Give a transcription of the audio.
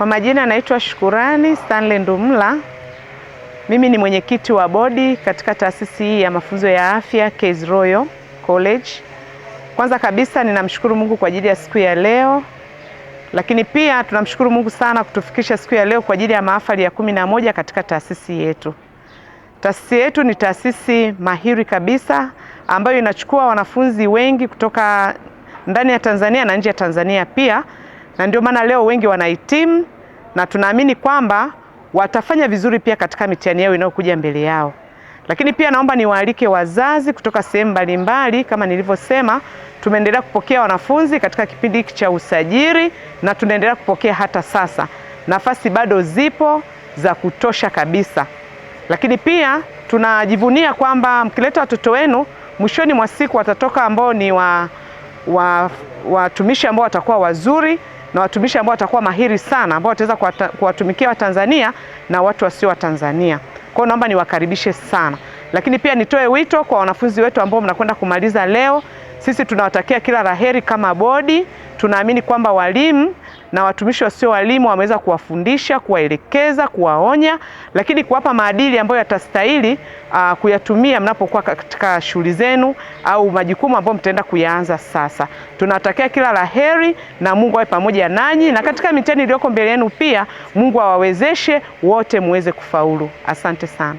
Kwa majina naitwa Shukurani Stanley Ndumla. Mimi ni mwenyekiti wa bodi katika taasisi hii ya mafunzo ya afya Case Royal College. Kwanza kabisa ninamshukuru Mungu kwa ajili ya siku ya leo. Lakini pia tunamshukuru Mungu sana kutufikisha siku ya leo kwa ajili ya mahafali ya 11 katika taasisi yetu. Taasisi yetu ni taasisi mahiri kabisa ambayo inachukua wanafunzi wengi kutoka ndani ya Tanzania na nje ya Tanzania pia. Na ndio maana leo wengi wanahitimu na tunaamini kwamba watafanya vizuri pia katika mitihani yao inayokuja mbele yao. Lakini pia naomba niwaalike wazazi kutoka sehemu mbalimbali. Kama nilivyosema, tumeendelea kupokea wanafunzi katika kipindi hiki cha usajili na tunaendelea kupokea hata sasa. Nafasi bado zipo za kutosha kabisa. Lakini pia tunajivunia kwamba mkileta watoto wenu mwishoni mwa siku watatoka ambao ni watumishi ambao watakuwa wazuri na watumishi ambao watakuwa mahiri sana, ambao wataweza kuwatumikia Watanzania na watu wasio wa Tanzania. Kwa hiyo naomba niwakaribishe sana. Lakini pia nitoe wito kwa wanafunzi wetu ambao mnakwenda kumaliza leo. Sisi tunawatakia kila laheri kama bodi. Tunaamini kwamba walimu na watumishi wasio walimu wameweza kuwafundisha, kuwaelekeza, kuwaonya, lakini kuwapa maadili ambayo yatastahili kuyatumia mnapokuwa katika shughuli zenu au majukumu ambayo mtaenda kuyaanza sasa. Tunawatakia kila laheri na Mungu awe pamoja nanyi, na katika mitihani iliyoko mbele yenu pia Mungu awawezeshe wote muweze kufaulu. Asante sana.